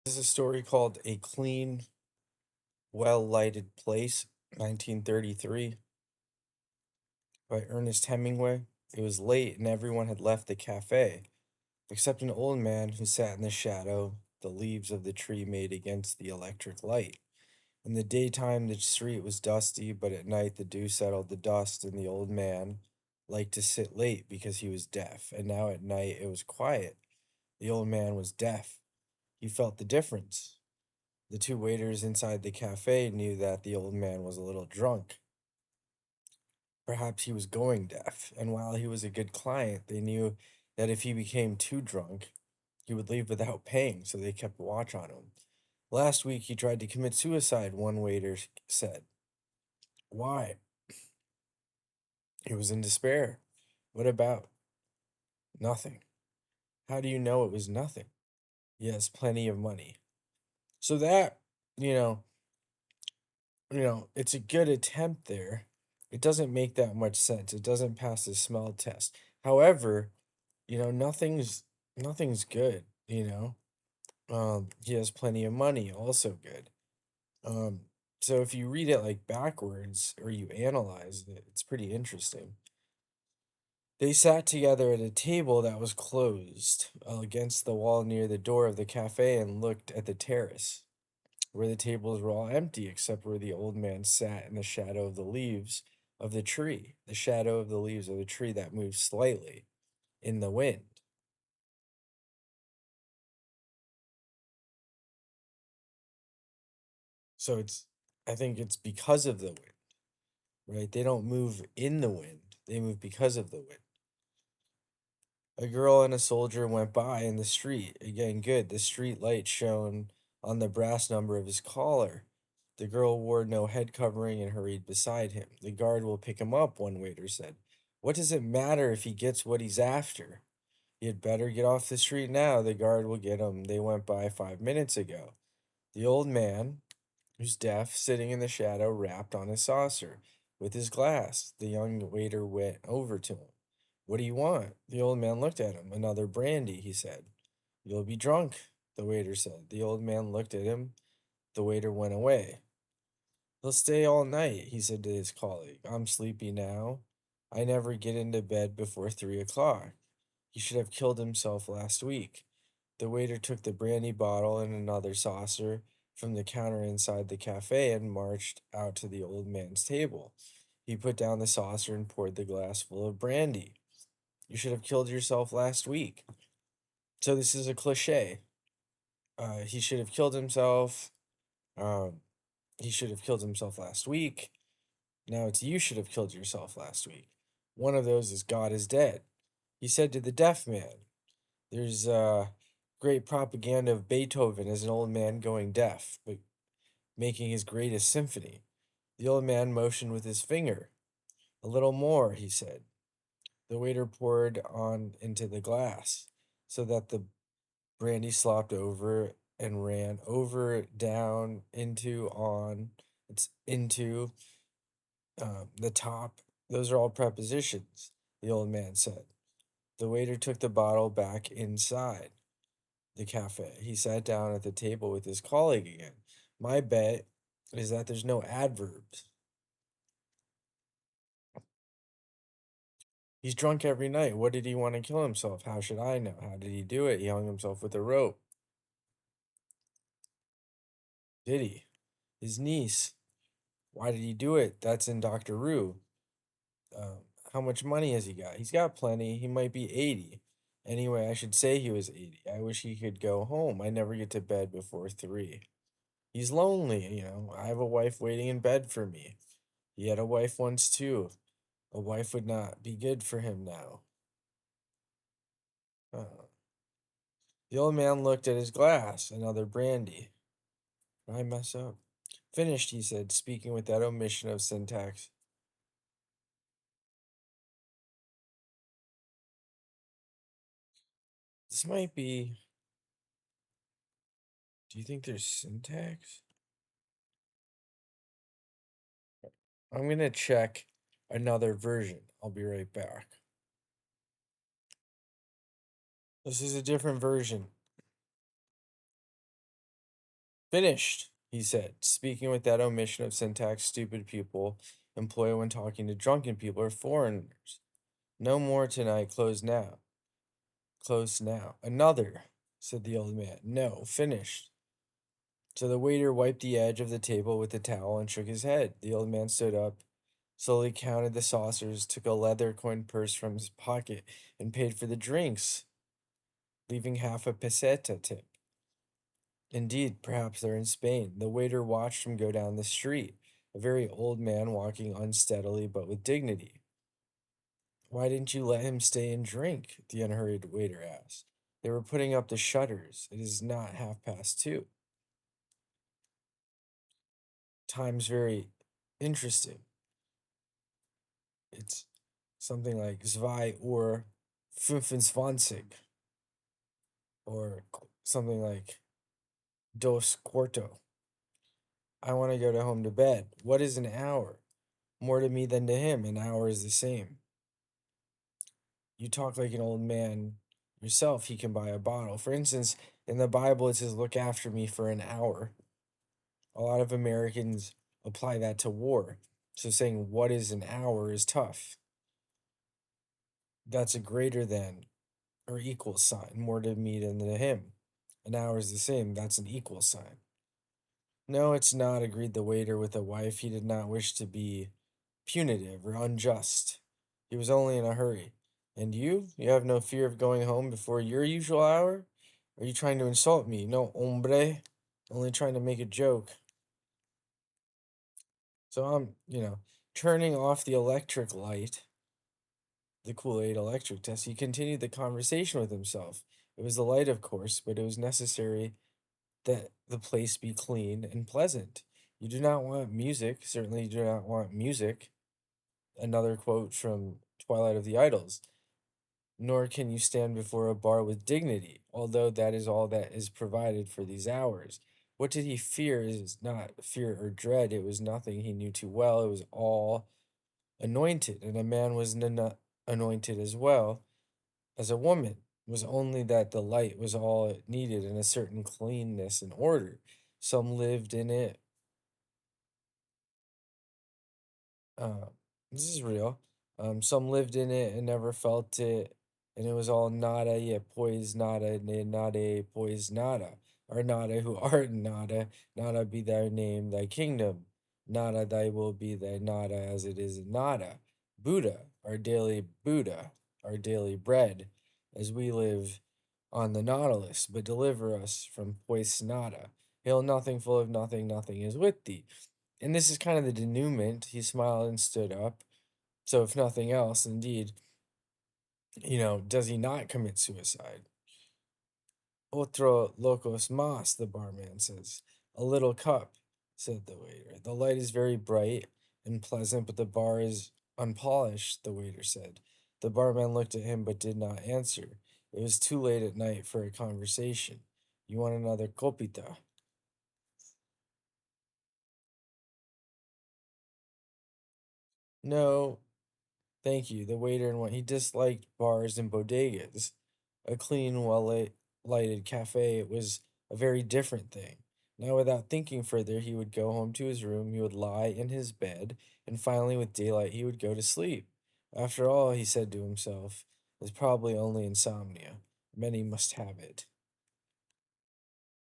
This is a story called A Clean, Well Lighted Place, 1933, by Ernest Hemingway. It was late and everyone had left the cafe, except an old man who sat in the shadow the leaves of the tree made against the electric light. In the daytime, the street was dusty, but at night the dew settled the dust, and the old man liked to sit late because he was deaf, and now at night it was quiet. The old man was deaf. He felt the difference. The two waiters inside the cafe knew that the old man was a little drunk. Perhaps he was going deaf, and while he was a good client, they knew that if he became too drunk, he would leave without paying, so they kept watch on him. Last week he tried to commit suicide, one waiter said. Why? He was in despair. What about? Nothing. How do you know it was nothing? He has plenty of money. So that, you know, it's a good attempt there. It doesn't make that much sense. It doesn't pass the smell test. However, nothing's good, he has plenty of money, also good. Um, so if you read it like backwards or you analyze it, it's pretty interesting. They sat together at a table that was closed against the wall near the door of the cafe and looked at the terrace where the tables were all empty except where the old man sat in the shadow of the leaves of the tree, the shadow of the leaves of the tree that moved slightly in the wind. So I think it's because of the wind, right? They don't move in the wind, they move because of the wind. A girl and a soldier went by in the street. Again, good. The street light shone on the brass number of his collar. The girl wore no head covering and hurried beside him. The guard will pick him up, one waiter said. What does it matter if he gets what he's after? He had better get off the street now. The guard will get him. They went by 5 minutes ago. The old man, who's deaf, sitting in the shadow, rapped on his saucer with his glass. The young waiter went over to him. What do you want? The old man looked at him. Another brandy, he said. You'll be drunk, the waiter said. The old man looked at him. The waiter went away. He'll stay all night, he said to his colleague. I'm sleepy now. I never get into bed before 3 o'clock. He should have killed himself last week. The waiter took the brandy bottle and another saucer from the counter inside the cafe and marched out to the old man's table. He put down the saucer and poured the glass full of brandy. You should have killed yourself last week. So this is a cliche. He should have killed himself. Um, he should have killed himself last week. Now it's you should have killed yourself last week. One of those is God is dead. He said to the deaf man. There's great propaganda of Beethoven as an old man going deaf, but making his greatest symphony. The old man motioned with his finger. A little more, he said. The waiter poured on into the glass so that the brandy slopped over and ran over, down, into, on, it's into, the top. Those are all prepositions, the old man said. The waiter took the bottle back inside the cafe. He sat down at the table with his colleague again. My bet is that there's no adverbs. He's drunk every night. What did he want to kill himself? How should I know? How did he do it? He hung himself with a rope. Did he? His niece. Why did he do it? That's in Dr. Rue. Um, how much money has he got? He's got plenty. He might be 80. Anyway, I should say he was 80. I wish he could go home. I never get to bed before 3. He's lonely. I have a wife waiting in bed for me. He had a wife once too. A wife would not be good for him now. Uh, the old man looked at his glass. Another brandy. I mess up. Finished, he said, speaking without omission of syntax. This might be. Do you think there's syntax? I'm gonna check another version. I'll be right back. This is a different version. Finished, he said, speaking with that omission of syntax stupid people employ when talking to drunken people or foreigners. No more tonight, close now. Close now. Another, said the old man. No, finished. So the waiter wiped the edge of the table with the towel and shook his head. The old man stood up, slowly counted the saucers, took a leather coin purse from his pocket, and paid for the drinks, leaving half a peseta tip. Indeed, perhaps they're in Spain. The waiter watched him go down the street, a very old man walking unsteadily but with dignity. Why didn't you let him stay and drink? The unhurried waiter asked. They were putting up the shutters. It is not 2:30. Time's very interesting. It's something like zwei or 25 or something like dos cuarto. I want to go to home to bed. What is an hour? More to me than to him. An hour is the same. You talk like an old man yourself. He can buy a bottle. For instance, in the Bible, it says, look after me for an hour. A lot of Americans apply that to war. So saying, what is an hour is tough. That's a greater than or equal sign. More to me than to him. An hour is the same. That's an equal sign. No, it's not, agreed the waiter with a wife. He did not wish to be punitive or unjust. He was only in a hurry. And you? You have no fear of going home before your usual hour? Are you trying to insult me? No, hombre. Only trying to make a joke. So I'm turning off the electric light, the Kool-Aid electric test. He continued the conversation with himself. It was the light, of course, but it was necessary that the place be clean and pleasant. You do not want music. Certainly, you do not want music. Another quote from Twilight of the Idols. Nor can you stand before a bar with dignity, although that is all that is provided for these hours. What did he fear is not fear or dread. It was nothing he knew too well. It was all anointed, and a man was anointed as well as a woman. It was only that the light was all it needed and a certain cleanness and order. Some lived in it. Uh, this is real. Some lived in it and never felt it, and it was all nada, yeah, pois nada, ne nada, pois nada, or nada who art nada, nada be thy name, thy kingdom, nada thy will be thy nada as it is in nada. Buddha, our daily bread, as we live on the Nautilus, but deliver us from pois nada. Hail nothing, full of nothing, nothing is with thee. And this is kind of the denouement. He smiled and stood up. So, if nothing else, indeed, does he not commit suicide? Otro locos mas, the barman says. A little cup, said the waiter. The light is very bright and pleasant, but the bar is unpolished, the waiter said. The barman looked at him but did not answer. It was too late at night for a conversation. You want another copita? No, thank you. The waiter and what he disliked bars and bodegas. A clean, lighted cafe, it was a very different thing. Now, without thinking further, he would go home to his room, he would lie in his bed, and finally, with daylight, he would go to sleep. After all, he said to himself, it's probably only insomnia. Many must have it.